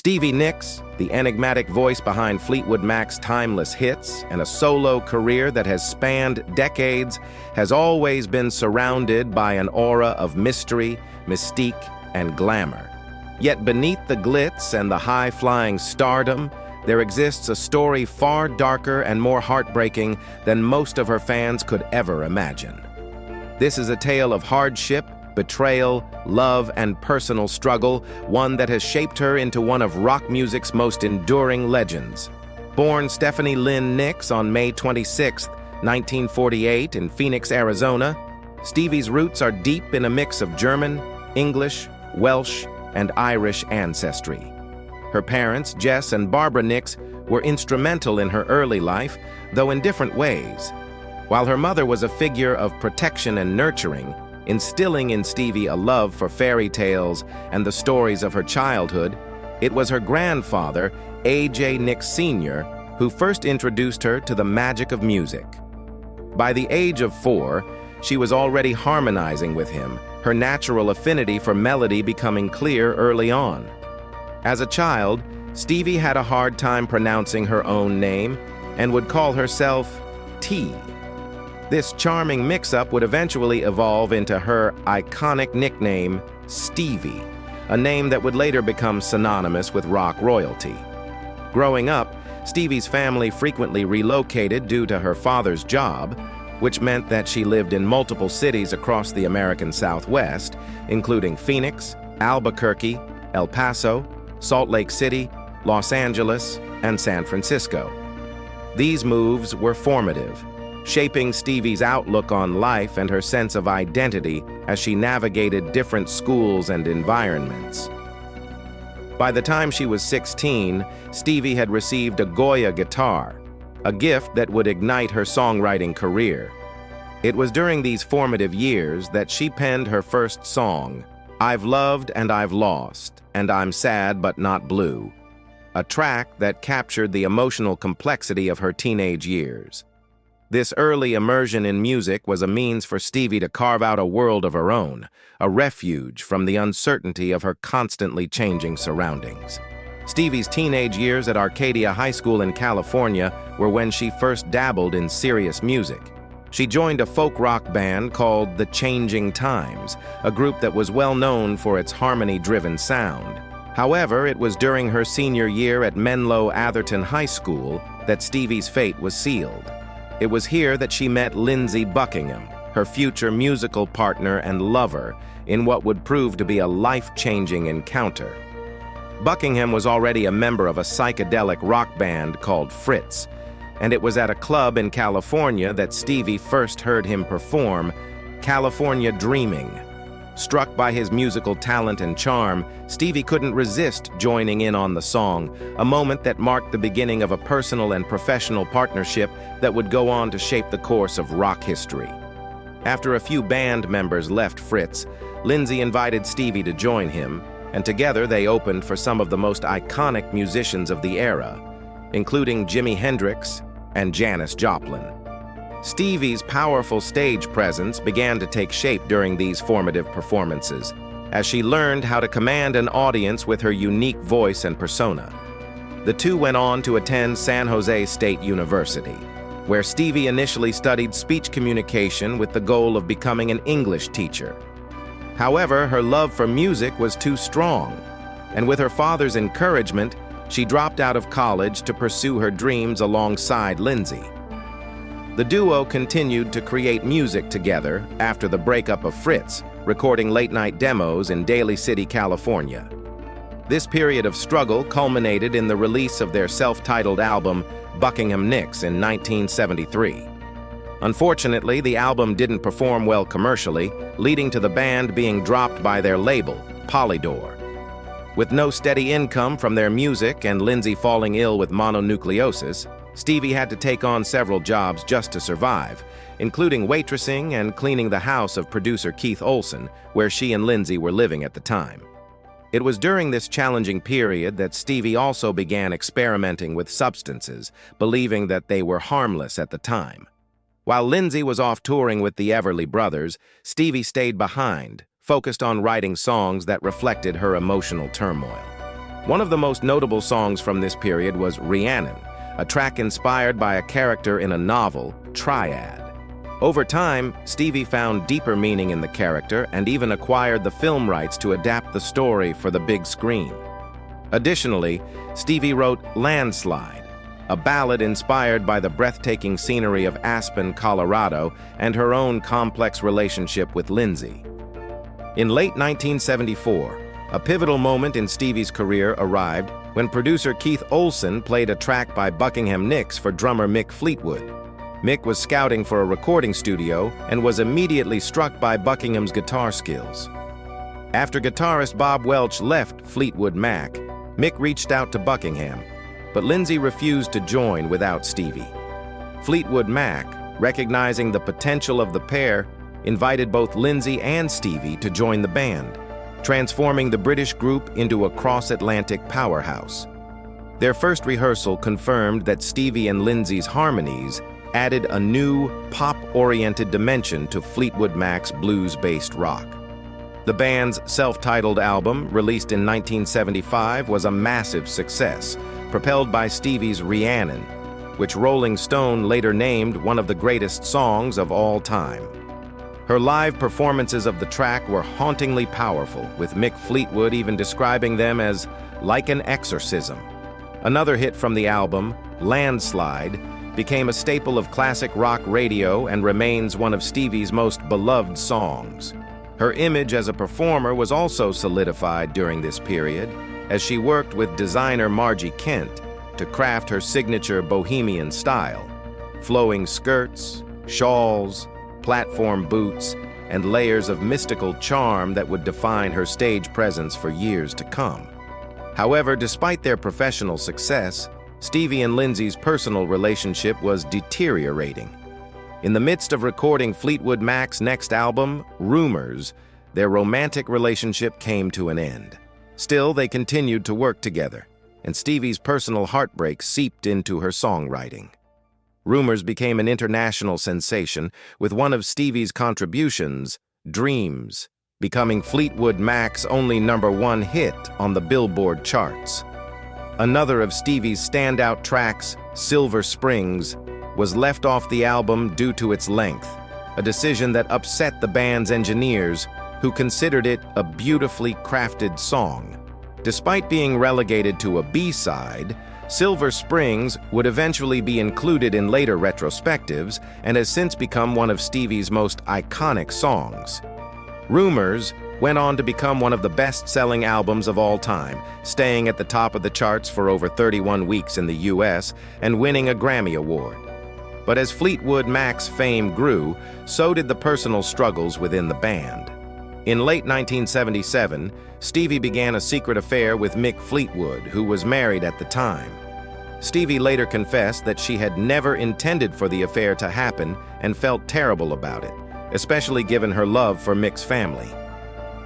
Stevie Nicks, the enigmatic voice behind Fleetwood Mac's timeless hits and a solo career that has spanned decades, has always been surrounded by an aura of mystery, mystique, and glamour. Yet beneath the glitz and the high-flying stardom, there exists a story far darker and more heartbreaking than most of her fans could ever imagine. This is a tale of hardship, betrayal, love, and personal struggle, one that has shaped her into one of rock music's most enduring legends. Born Stephanie Lynn Nicks on May 26, 1948 in Phoenix, Arizona, Stevie's roots are deep in a mix of German, English, Welsh, and Irish ancestry. Her parents, Jess and Barbara Nicks, were instrumental in her early life, though in different ways. While her mother was a figure of protection and nurturing, instilling in Stevie a love for fairy tales and the stories of her childhood, it was her grandfather, A.J. Nicks Sr., who first introduced her to the magic of music. By the age of 4, she was already harmonizing with him, her natural affinity for melody becoming clear early on. As a child, Stevie had a hard time pronouncing her own name and would call herself T. This charming mix-up would eventually evolve into her iconic nickname, Stevie, a name that would later become synonymous with rock royalty. Growing up, Stevie's family frequently relocated due to her father's job, which meant that she lived in multiple cities across the American Southwest, including Phoenix, Albuquerque, El Paso, Salt Lake City, Los Angeles, and San Francisco. These moves were formative, shaping Stevie's outlook on life and her sense of identity as she navigated different schools and environments. By the time she was 16, Stevie had received a Goya guitar, a gift that would ignite her songwriting career. It was during these formative years that she penned her first song, I've Loved and I've Lost, and I'm Sad But Not Blue, a track that captured the emotional complexity of her teenage years. This early immersion in music was a means for Stevie to carve out a world of her own, a refuge from the uncertainty of her constantly changing surroundings. Stevie's teenage years at Arcadia High School in California were when she first dabbled in serious music. She joined a folk rock band called The Changing Times, a group that was well known for its harmony-driven sound. However, it was during her senior year at Menlo Atherton High School that Stevie's fate was sealed. It was here that she met Lindsey Buckingham, her future musical partner and lover, in what would prove to be a life-changing encounter. Buckingham was already a member of a psychedelic rock band called Fritz, and it was at a club in California that Stevie first heard him perform California Dreaming. Struck by his musical talent and charm, Stevie couldn't resist joining in on the song, a moment that marked the beginning of a personal and professional partnership that would go on to shape the course of rock history. After a few band members left Fritz, Lindsey invited Stevie to join him, and together they opened for some of the most iconic musicians of the era, including Jimi Hendrix and Janis Joplin. Stevie's powerful stage presence began to take shape during these formative performances, as she learned how to command an audience with her unique voice and persona. The two went on to attend San Jose State University, where Stevie initially studied speech communication with the goal of becoming an English teacher. However, her love for music was too strong, and with her father's encouragement, she dropped out of college to pursue her dreams alongside Lindsey. The duo continued to create music together after the breakup of Fritz, recording late-night demos in Daly City, California. This period of struggle culminated in the release of their self-titled album, Buckingham Nicks, in 1973. Unfortunately, the album didn't perform well commercially, leading to the band being dropped by their label, Polydor. With no steady income from their music and Lindsey falling ill with mononucleosis, Stevie had to take on several jobs just to survive, including waitressing and cleaning the house of producer Keith Olsen, where she and Lindsey were living at the time. It was during this challenging period that Stevie also began experimenting with substances, believing that they were harmless at the time. While Lindsey was off touring with the Everly Brothers, Stevie stayed behind, focused on writing songs that reflected her emotional turmoil. One of the most notable songs from this period was Rhiannon, a track inspired by a character in a novel, Triad. Over time, Stevie found deeper meaning in the character and even acquired the film rights to adapt the story for the big screen. Additionally, Stevie wrote Landslide, a ballad inspired by the breathtaking scenery of Aspen, Colorado, and her own complex relationship with Lindsay. In late 1974, a pivotal moment in Stevie's career arrived when producer Keith Olsen played a track by Buckingham Nicks for drummer Mick Fleetwood. Mick was scouting for a recording studio and was immediately struck by Buckingham's guitar skills. After guitarist Bob Welch left Fleetwood Mac, Mick reached out to Buckingham, but Lindsay refused to join without Stevie. Fleetwood Mac, recognizing the potential of the pair, invited both Lindsay and Stevie to join the band, transforming the British group into a cross-Atlantic powerhouse. Their first rehearsal confirmed that Stevie and Lindsay's harmonies added a new, pop-oriented dimension to Fleetwood Mac's blues-based rock. The band's self-titled album, released in 1975, was a massive success, propelled by Stevie's Rhiannon, which Rolling Stone later named one of the greatest songs of all time. Her live performances of the track were hauntingly powerful, with Mick Fleetwood even describing them as like an exorcism. Another hit from the album, Landslide, became a staple of classic rock radio and remains one of Stevie's most beloved songs. Her image as a performer was also solidified during this period, as she worked with designer Margie Kent to craft her signature bohemian style. Flowing skirts, shawls, platform boots, and layers of mystical charm that would define her stage presence for years to come. However, despite their professional success, Stevie and Lindsay's personal relationship was deteriorating. In the midst of recording Fleetwood Mac's next album, Rumors, their romantic relationship came to an end. Still, they continued to work together, and Stevie's personal heartbreak seeped into her songwriting. Rumors became an international sensation, with one of Stevie's contributions, Dreams, becoming Fleetwood Mac's only #1 hit on the Billboard charts. Another of Stevie's standout tracks, Silver Springs, was left off the album due to its length, a decision that upset the band's engineers, who considered it a beautifully crafted song. Despite being relegated to a B-side, Silver Springs would eventually be included in later retrospectives and has since become one of Stevie's most iconic songs. Rumors went on to become one of the best-selling albums of all time, staying at the top of the charts for over 31 weeks in the US and winning a Grammy Award. But as Fleetwood Mac's fame grew, so did the personal struggles within the band. In late 1977, Stevie began a secret affair with Mick Fleetwood, who was married at the time. Stevie later confessed that she had never intended for the affair to happen and felt terrible about it, especially given her love for Mick's family.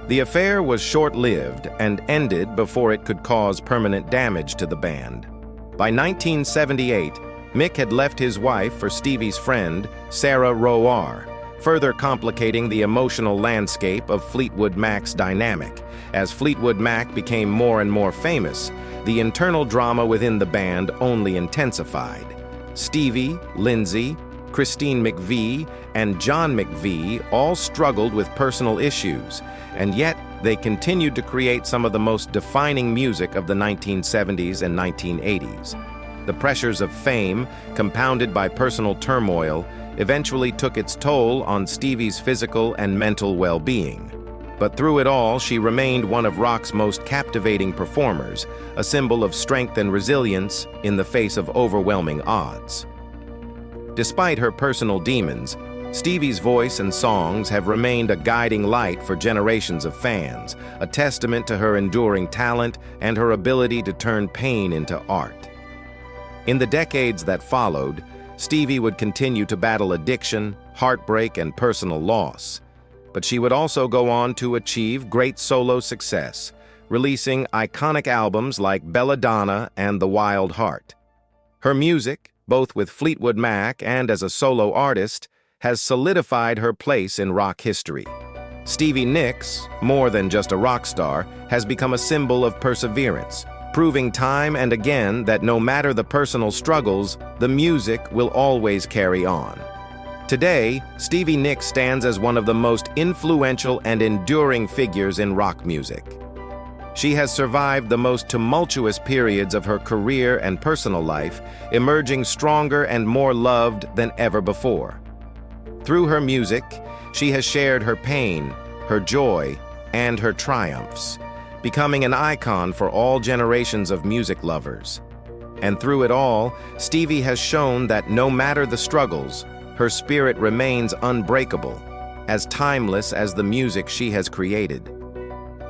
The affair was short-lived and ended before it could cause permanent damage to the band. By 1978, Mick had left his wife for Stevie's friend, Sarah Roar, further complicating the emotional landscape of Fleetwood Mac's dynamic. As Fleetwood Mac became more and more famous, the internal drama within the band only intensified. Stevie, Lindsay, Christine McVie, and John McVie all struggled with personal issues, and yet they continued to create some of the most defining music of the 1970s and 1980s. The pressures of fame, compounded by personal turmoil, eventually took its toll on Stevie's physical and mental well-being. But through it all, she remained one of rock's most captivating performers, a symbol of strength and resilience in the face of overwhelming odds. Despite her personal demons, Stevie's voice and songs have remained a guiding light for generations of fans, a testament to her enduring talent and her ability to turn pain into art. In the decades that followed, Stevie would continue to battle addiction, heartbreak, and personal loss. But she would also go on to achieve great solo success, releasing iconic albums like Belladonna and The Wild Heart. Her music, both with Fleetwood Mac and as a solo artist, has solidified her place in rock history. Stevie Nicks, more than just a rock star, has become a symbol of perseverance, proving time and again that no matter the personal struggles, the music will always carry on. Today, Stevie Nicks stands as one of the most influential and enduring figures in rock music. She has survived the most tumultuous periods of her career and personal life, emerging stronger and more loved than ever before. Through her music, she has shared her pain, her joy, and her triumphs, becoming an icon for all generations of music lovers. And through it all, Stevie has shown that no matter the struggles, her spirit remains unbreakable, as timeless as the music she has created.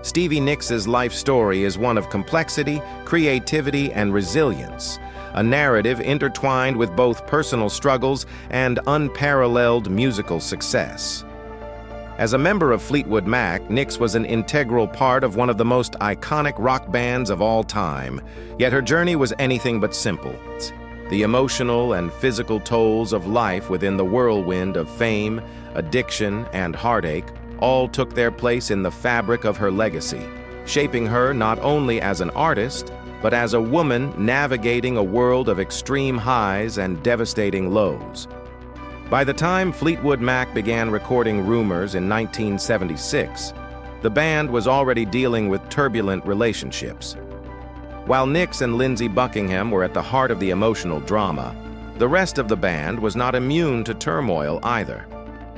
Stevie Nicks's life story is one of complexity, creativity, and resilience, a narrative intertwined with both personal struggles and unparalleled musical success. As a member of Fleetwood Mac, Nicks was an integral part of one of the most iconic rock bands of all time, yet her journey was anything but simple. The emotional and physical tolls of life within the whirlwind of fame, addiction, and heartache all took their place in the fabric of her legacy, shaping her not only as an artist, but as a woman navigating a world of extreme highs and devastating lows. By the time Fleetwood Mac began recording Rumors in 1976, the band was already dealing with turbulent relationships. While Nicks and Lindsey Buckingham were at the heart of the emotional drama, the rest of the band was not immune to turmoil either.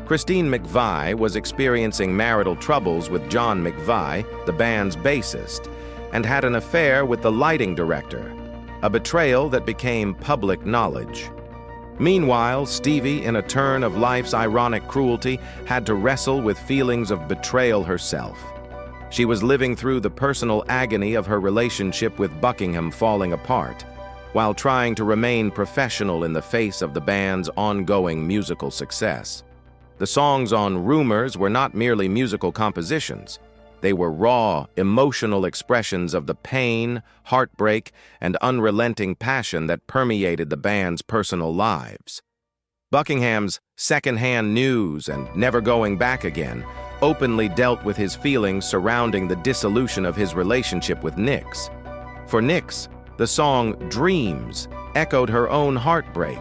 Christine McVie was experiencing marital troubles with John McVie, the band's bassist, and had an affair with the lighting director, a betrayal that became public knowledge. Meanwhile, Stevie, in a turn of life's ironic cruelty, had to wrestle with feelings of betrayal herself. She was living through the personal agony of her relationship with Buckingham falling apart, while trying to remain professional in the face of the band's ongoing musical success. The songs on Rumors were not merely musical compositions. They were raw, emotional expressions of the pain, heartbreak, and unrelenting passion that permeated the band's personal lives. Buckingham's Secondhand News and Never Going Back Again openly dealt with his feelings surrounding the dissolution of his relationship with Nicks. For Nicks, the song Dreams echoed her own heartbreak,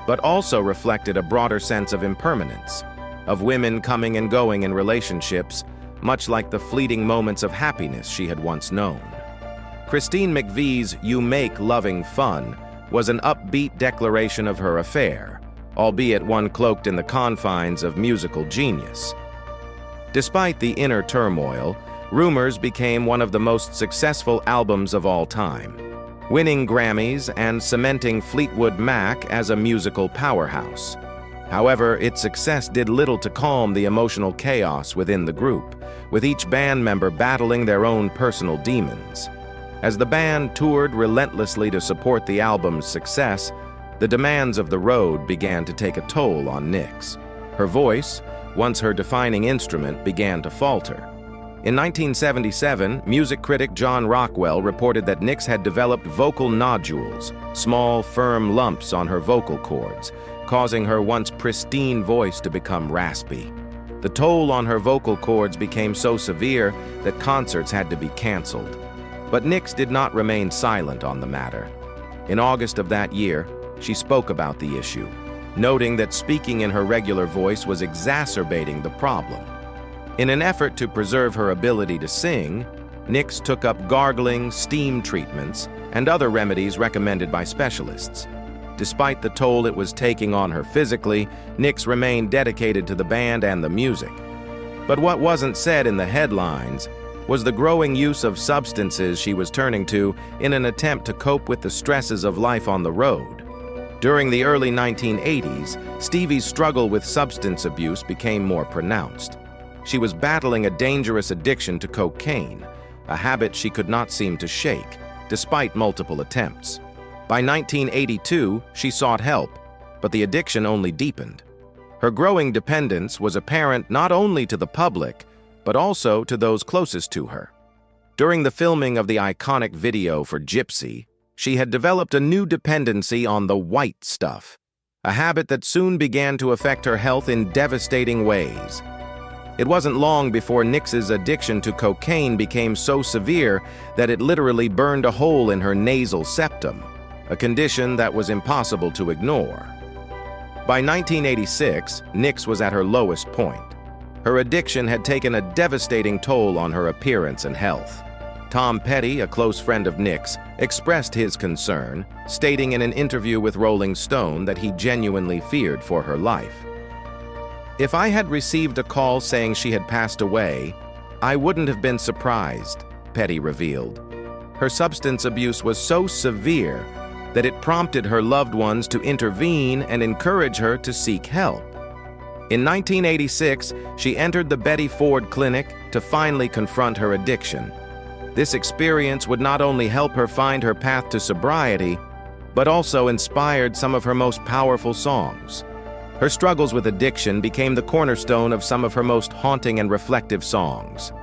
but also reflected a broader sense of impermanence, of women coming and going in relationships, much like the fleeting moments of happiness she had once known. Christine McVie's You Make Loving Fun was an upbeat declaration of her affair, albeit one cloaked in the confines of musical genius. Despite the inner turmoil, Rumors became one of the most successful albums of all time, winning Grammys and cementing Fleetwood Mac as a musical powerhouse. However, its success did little to calm the emotional chaos within the group, with each band member battling their own personal demons. As the band toured relentlessly to support the album's success, the demands of the road began to take a toll on Nicks. Her voice, once her defining instrument, began to falter. In 1977, music critic John Rockwell reported that Nicks had developed vocal nodules, small, firm lumps on her vocal cords, causing her once pristine voice to become raspy. The toll on her vocal cords became so severe that concerts had to be canceled. But Nicks did not remain silent on the matter. In August of that year, she spoke about the issue, noting that speaking in her regular voice was exacerbating the problem. In an effort to preserve her ability to sing, Nicks took up gargling, steam treatments, and other remedies recommended by specialists. Despite the toll it was taking on her physically, Nicks remained dedicated to the band and the music. But what wasn't said in the headlines was the growing use of substances she was turning to in an attempt to cope with the stresses of life on the road. During the early 1980s, Stevie's struggle with substance abuse became more pronounced. She was battling a dangerous addiction to cocaine, a habit she could not seem to shake, despite multiple attempts. By 1982, she sought help, but the addiction only deepened. Her growing dependence was apparent not only to the public, but also to those closest to her. During the filming of the iconic video for Gypsy, she had developed a new dependency on the white stuff, a habit that soon began to affect her health in devastating ways. It wasn't long before Nicks's addiction to cocaine became so severe that it literally burned a hole in her nasal septum, a condition that was impossible to ignore. By 1986, Nicks was at her lowest point. Her addiction had taken a devastating toll on her appearance and health. Tom Petty, a close friend of Nicks, expressed his concern, stating in an interview with Rolling Stone that he genuinely feared for her life. "If I had received a call saying she had passed away, I wouldn't have been surprised," Petty revealed. Her substance abuse was so severe that it prompted her loved ones to intervene and encourage her to seek help. In 1986, she entered the Betty Ford Clinic to finally confront her addiction. This experience would not only help her find her path to sobriety, but also inspired some of her most powerful songs. Her struggles with addiction became the cornerstone of some of her most haunting and reflective songs.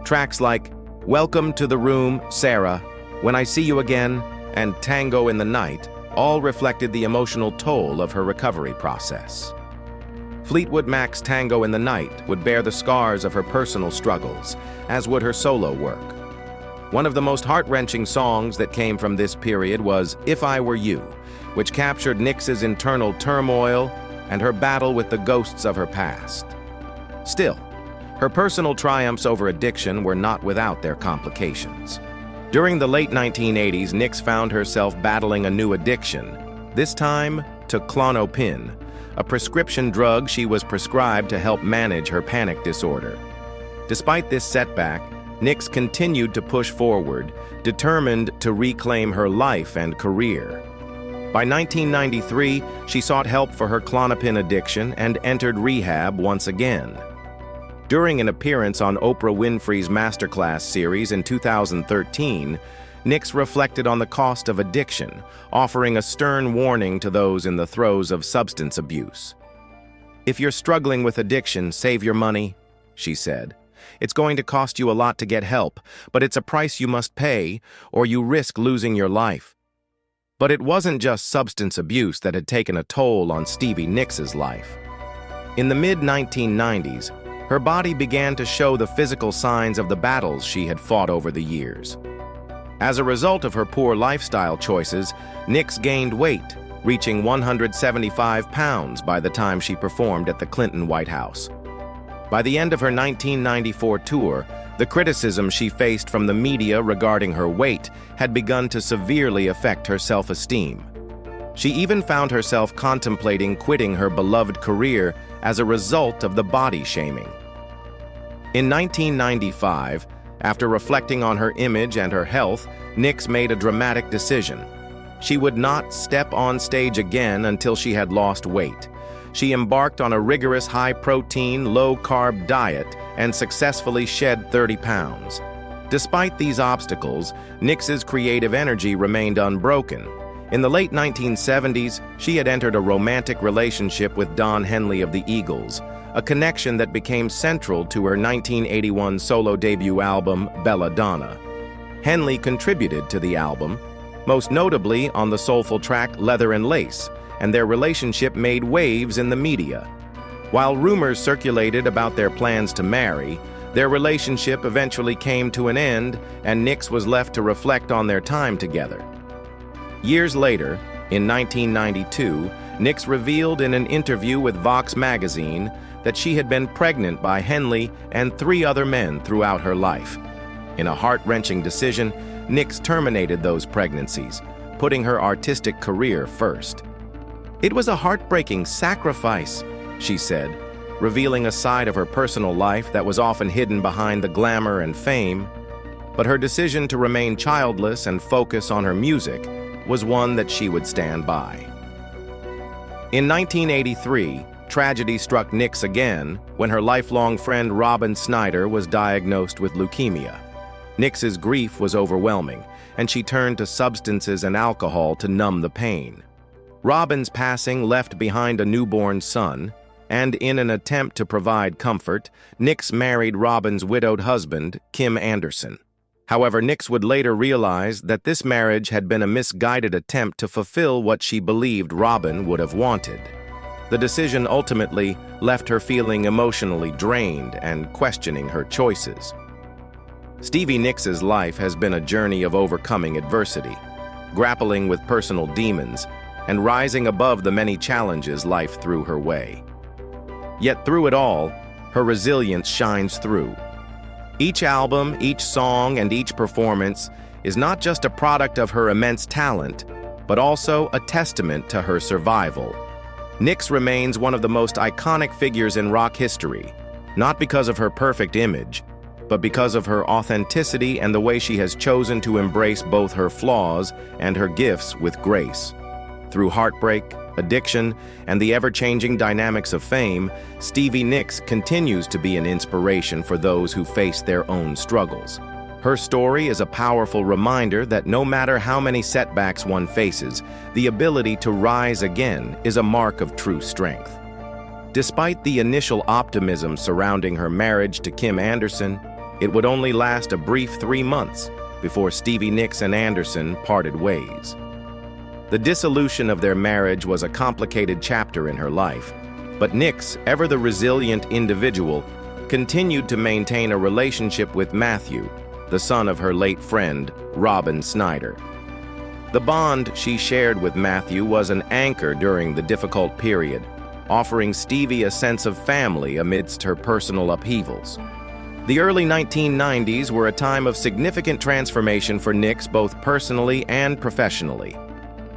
Tracks like Welcome to the Room, Sarah, When I See You Again, and Tango in the Night all reflected the emotional toll of her recovery process. Fleetwood Mac's Tango in the Night would bear the scars of her personal struggles, as would her solo work. One of the most heart-wrenching songs that came from this period was If I Were You, which captured Nicks's internal turmoil and her battle with the ghosts of her past. Still, her personal triumphs over addiction were not without their complications. During the late 1980s, Nicks found herself battling a new addiction, this time to Klonopin, a prescription drug she was prescribed to help manage her panic disorder. Despite this setback, Nicks continued to push forward, determined to reclaim her life and career. By 1993, she sought help for her Klonopin addiction and entered rehab once again. During an appearance on Oprah Winfrey's Masterclass series in 2013, Nicks reflected on the cost of addiction, offering a stern warning to those in the throes of substance abuse. "If you're struggling with addiction, save your money," she said. "It's going to cost you a lot to get help, but it's a price you must pay, or you risk losing your life." But it wasn't just substance abuse that had taken a toll on Stevie Nicks's life. In the mid-1990s, her body began to show the physical signs of the battles she had fought over the years. As a result of her poor lifestyle choices, Nicks gained weight, reaching 175 pounds by the time she performed at the Clinton White House. By the end of her 1994 tour, the criticism she faced from the media regarding her weight had begun to severely affect her self-esteem. She even found herself contemplating quitting her beloved career as a result of the body shaming. In 1995, after reflecting on her image and her health, Nicks made a dramatic decision. She would not step on stage again until she had lost weight. She embarked on a rigorous high-protein, low-carb diet and successfully shed 30 pounds. Despite these obstacles, Nicks's creative energy remained unbroken. In the late 1970s, she had entered a romantic relationship with Don Henley of the Eagles, a connection that became central to her 1981 solo debut album, Belladonna. Henley contributed to the album, most notably on the soulful track Leather and Lace, and their relationship made waves in the media. While rumors circulated about their plans to marry, their relationship eventually came to an end, and Nicks was left to reflect on their time together. Years later, in 1992, Nicks revealed in an interview with Vox magazine that she had been pregnant by Henley and 3 other men throughout her life. In a heart-wrenching decision, Nicks terminated those pregnancies, putting her artistic career first. "It was a heartbreaking sacrifice," she said, revealing a side of her personal life that was often hidden behind the glamour and fame. But her decision to remain childless and focus on her music was one that she would stand by. In 1983, tragedy struck Nicks again when her lifelong friend Robin Snyder was diagnosed with leukemia. Nicks's grief was overwhelming, and she turned to substances and alcohol to numb the pain. Robin's passing left behind a newborn son, and in an attempt to provide comfort, Nicks married Robin's widowed husband, Kim Anderson. However, Nicks would later realize that this marriage had been a misguided attempt to fulfill what she believed Robin would have wanted. The decision ultimately left her feeling emotionally drained and questioning her choices. Stevie Nicks's life has been a journey of overcoming adversity, grappling with personal demons, and rising above the many challenges life threw her way. Yet through it all, her resilience shines through. Each album, each song, and each performance is not just a product of her immense talent, but also a testament to her survival. Nicks remains one of the most iconic figures in rock history, not because of her perfect image, but because of her authenticity and the way she has chosen to embrace both her flaws and her gifts with grace. Through heartbreak, addiction, and the ever-changing dynamics of fame, Stevie Nicks continues to be an inspiration for those who face their own struggles. Her story is a powerful reminder that no matter how many setbacks one faces, the ability to rise again is a mark of true strength. Despite the initial optimism surrounding her marriage to Kim Anderson, it would only last a brief 3 months before Stevie Nicks and Anderson parted ways. The dissolution of their marriage was a complicated chapter in her life, but Nicks, ever the resilient individual, continued to maintain a relationship with Matthew, the son of her late friend, Robin Snyder. The bond she shared with Matthew was an anchor during the difficult period, offering Stevie a sense of family amidst her personal upheavals. The early 1990s were a time of significant transformation for Nicks both personally and professionally.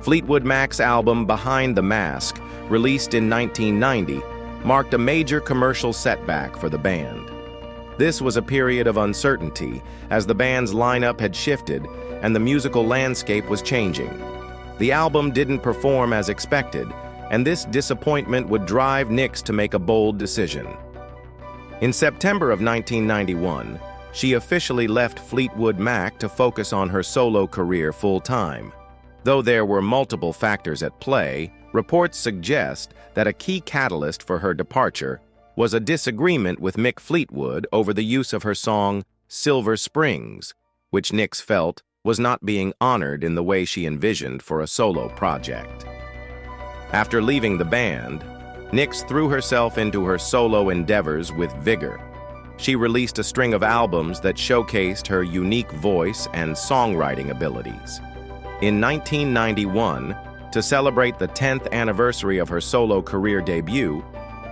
Fleetwood Mac's album Behind the Mask, released in 1990, marked a major commercial setback for the band. This was a period of uncertainty as the band's lineup had shifted and the musical landscape was changing. The album didn't perform as expected, and this disappointment would drive Nicks to make a bold decision. In September of 1991, she officially left Fleetwood Mac to focus on her solo career full-time. Though there were multiple factors at play, reports suggest that a key catalyst for her departure was a disagreement with Mick Fleetwood over the use of her song Silver Springs, which Nicks felt was not being honored in the way she envisioned for a solo project. After leaving the band, Nicks threw herself into her solo endeavors with vigor. She released a string of albums that showcased her unique voice and songwriting abilities. In 1991, to celebrate the 10th anniversary of her solo career debut,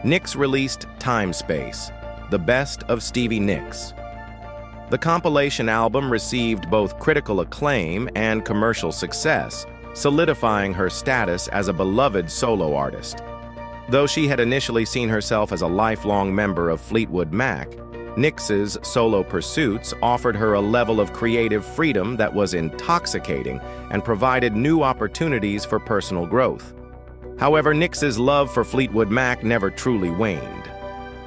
Nicks released Time Space, the best of Stevie Nicks. The compilation album received both critical acclaim and commercial success, solidifying her status as a beloved solo artist. Though she had initially seen herself as a lifelong member of Fleetwood Mac, Nicks's solo pursuits offered her a level of creative freedom that was intoxicating and provided new opportunities for personal growth. However, Nicks's love for Fleetwood Mac never truly waned.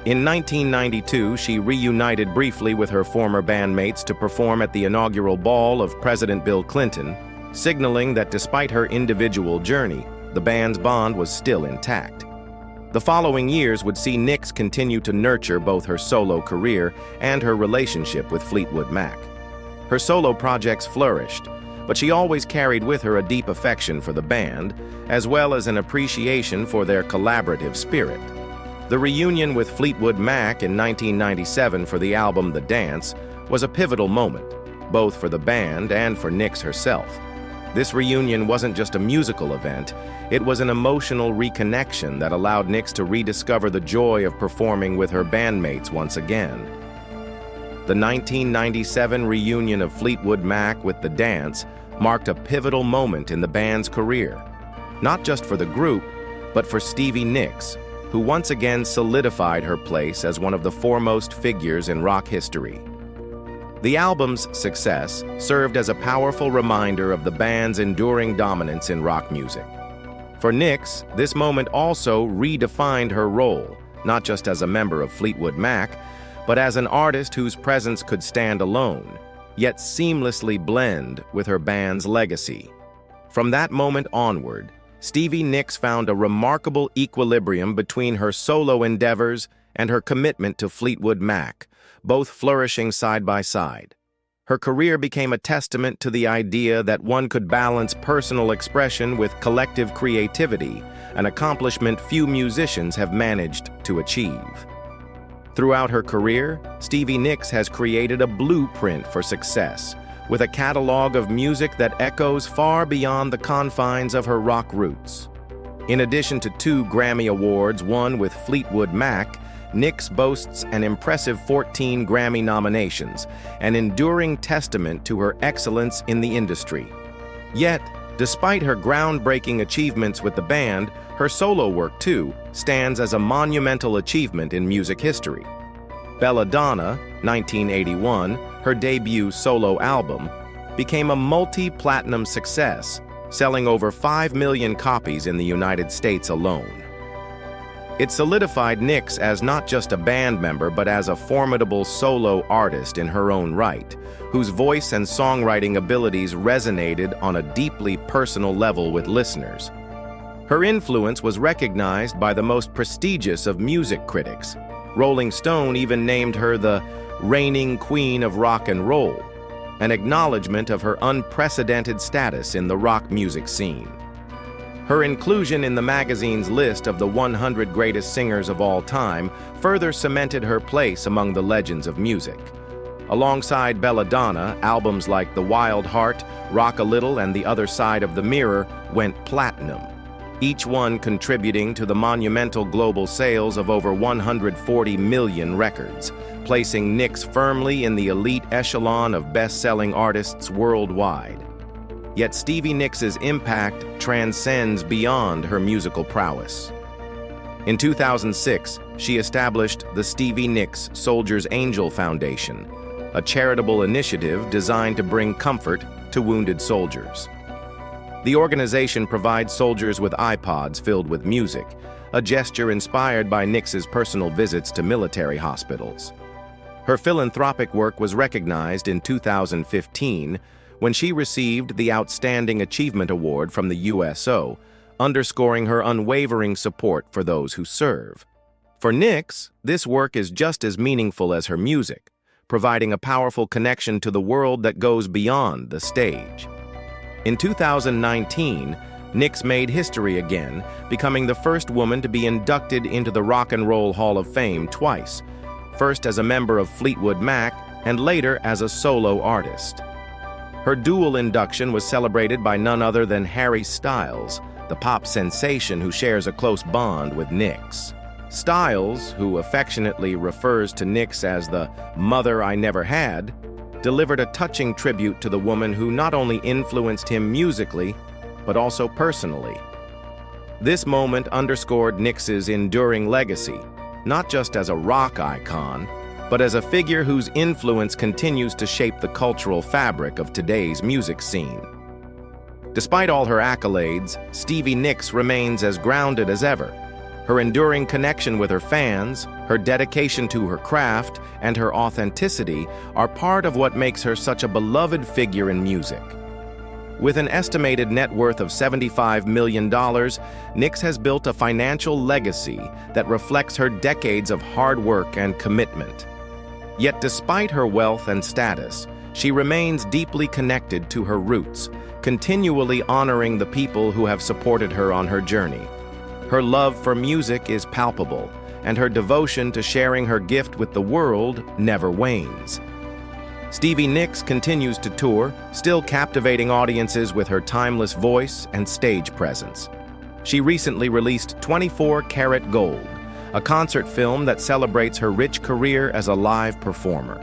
In 1992, she reunited briefly with her former bandmates to perform at the inaugural ball of President Bill Clinton, signaling that despite her individual journey, the band's bond was still intact. The following years would see Nicks continue to nurture both her solo career and her relationship with Fleetwood Mac. Her solo projects flourished, but she always carried with her a deep affection for the band, as well as an appreciation for their collaborative spirit. The reunion with Fleetwood Mac in 1997 for the album The Dance was a pivotal moment, both for the band and for Nicks herself. This reunion wasn't just a musical event, it was an emotional reconnection that allowed Nicks to rediscover the joy of performing with her bandmates once again. The 1997 reunion of Fleetwood Mac with The Dance marked a pivotal moment in the band's career, not just for the group, but for Stevie Nicks, who once again solidified her place as one of the foremost figures in rock history. The album's success served as a powerful reminder of the band's enduring dominance in rock music. For Nicks, this moment also redefined her role, not just as a member of Fleetwood Mac, but as an artist whose presence could stand alone, yet seamlessly blend with her band's legacy. From that moment onward, Stevie Nicks found a remarkable equilibrium between her solo endeavors and her commitment to Fleetwood Mac, both flourishing side by side. Her career became a testament to the idea that one could balance personal expression with collective creativity, an accomplishment few musicians have managed to achieve. Throughout her career, Stevie Nicks has created a blueprint for success, with a catalog of music that echoes far beyond the confines of her rock roots. In addition to 2 Grammy Awards won with Fleetwood Mac, Nicks boasts an impressive 14 Grammy nominations, an enduring testament to her excellence in the industry. Yet, despite her groundbreaking achievements with the band, her solo work, too, stands as a monumental achievement in music history. Belladonna, 1981, her debut solo album, became a multi-platinum success, selling over 5 million copies in the United States alone. It solidified Nicks as not just a band member, but as a formidable solo artist in her own right, whose voice and songwriting abilities resonated on a deeply personal level with listeners. Her influence was recognized by the most prestigious of music critics. Rolling Stone even named her the reigning queen of rock and roll, an acknowledgement of her unprecedented status in the rock music scene. Her inclusion in the magazine's list of the 100 greatest singers of all time further cemented her place among the legends of music. Alongside Belladonna, albums like The Wild Heart, Rock a Little, and The Other Side of the Mirror went platinum, each one contributing to the monumental global sales of over 140 million records, placing Nicks firmly in the elite echelon of best-selling artists worldwide. Yet Stevie Nicks's impact transcends beyond her musical prowess. In 2006, she established the Stevie Nicks Soldiers Angel Foundation, a charitable initiative designed to bring comfort to wounded soldiers. The organization provides soldiers with iPods filled with music, a gesture inspired by Nicks's personal visits to military hospitals. Her philanthropic work was recognized in 2015 when she received the Outstanding Achievement Award from the USO, underscoring her unwavering support for those who serve. For Nicks, this work is just as meaningful as her music, providing a powerful connection to the world that goes beyond the stage. In 2019, Nicks made history again, becoming the first woman to be inducted into the Rock and Roll Hall of Fame twice, first as a member of Fleetwood Mac and later as a solo artist. Her dual induction was celebrated by none other than Harry Styles, the pop sensation who shares a close bond with Nicks. Styles, who affectionately refers to Nicks as the "mother I never had," delivered a touching tribute to the woman who not only influenced him musically, but also personally. This moment underscored Nicks's enduring legacy, not just as a rock icon, but as a figure whose influence continues to shape the cultural fabric of today's music scene. Despite all her accolades, Stevie Nicks remains as grounded as ever. Her enduring connection with her fans, her dedication to her craft, and her authenticity are part of what makes her such a beloved figure in music. With an estimated net worth of $75 million, Nicks has built a financial legacy that reflects her decades of hard work and commitment. Yet despite her wealth and status, she remains deeply connected to her roots, continually honoring the people who have supported her on her journey. Her love for music is palpable, and her devotion to sharing her gift with the world never wanes. Stevie Nicks continues to tour, still captivating audiences with her timeless voice and stage presence. She recently released 24 Karat Gold, a concert film that celebrates her rich career as a live performer.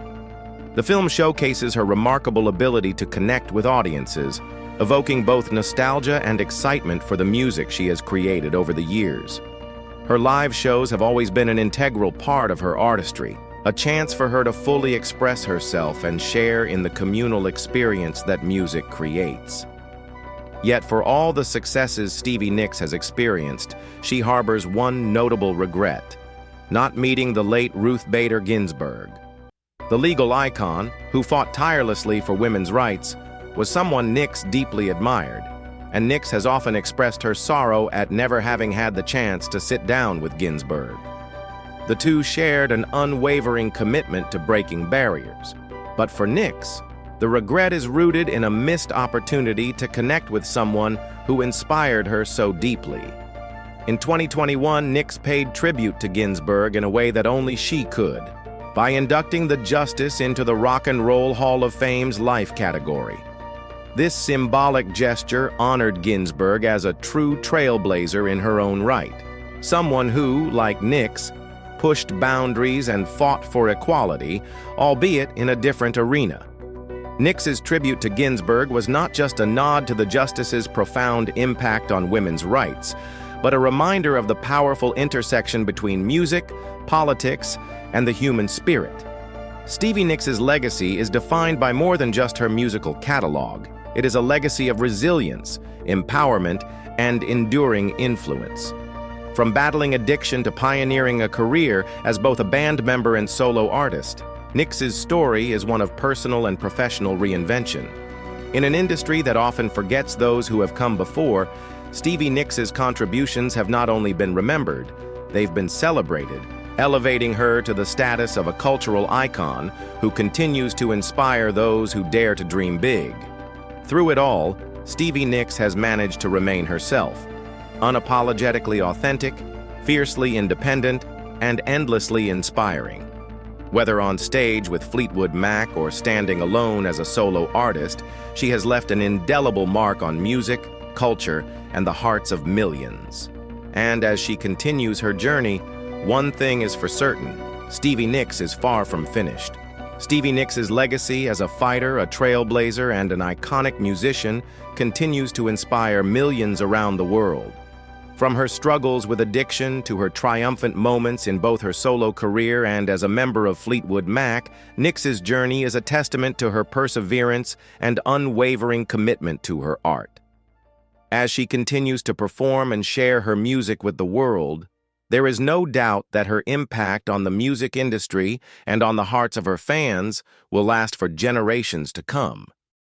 The film showcases her remarkable ability to connect with audiences, evoking both nostalgia and excitement for the music she has created over the years. Her live shows have always been an integral part of her artistry, a chance for her to fully express herself and share in the communal experience that music creates. Yet for all the successes Stevie Nicks has experienced, she harbors one notable regret: not meeting the late Ruth Bader Ginsburg. The legal icon, who fought tirelessly for women's rights, was someone Nicks deeply admired, and Nicks has often expressed her sorrow at never having had the chance to sit down with Ginsburg. The two shared an unwavering commitment to breaking barriers, but for Nicks, The regret is rooted in a missed opportunity to connect with someone who inspired her so deeply. In 2021, Nicks paid tribute to Ginsburg in a way that only she could, by inducting the Justice into the Rock and Roll Hall of Fame's Life category. This symbolic gesture honored Ginsburg as a true trailblazer in her own right, someone who, like Nicks, pushed boundaries and fought for equality, albeit in a different arena. Nicks's tribute to Ginsburg was not just a nod to the Justice's profound impact on women's rights, but a reminder of the powerful intersection between music, politics, and the human spirit. Stevie Nicks's legacy is defined by more than just her musical catalog. It is a legacy of resilience, empowerment, and enduring influence. From battling addiction to pioneering a career as both a band member and solo artist, Nicks's story is one of personal and professional reinvention. In an industry that often forgets those who have come before, Stevie Nicks's contributions have not only been remembered, they've been celebrated, elevating her to the status of a cultural icon who continues to inspire those who dare to dream big. Through it all, Stevie Nicks has managed to remain herself, unapologetically authentic, fiercely independent, and endlessly inspiring. Whether on stage with Fleetwood Mac or standing alone as a solo artist, she has left an indelible mark on music, culture, and the hearts of millions. And as she continues her journey, one thing is for certain: Stevie Nicks is far from finished. Stevie Nicks's legacy as a fighter, a trailblazer, and an iconic musician continues to inspire millions around the world. From her struggles with addiction to her triumphant moments in both her solo career and as a member of Fleetwood Mac, Nicks's journey is a testament to her perseverance and unwavering commitment to her art. As she continues to perform and share her music with the world, there is no doubt that her impact on the music industry and on the hearts of her fans will last for generations to come.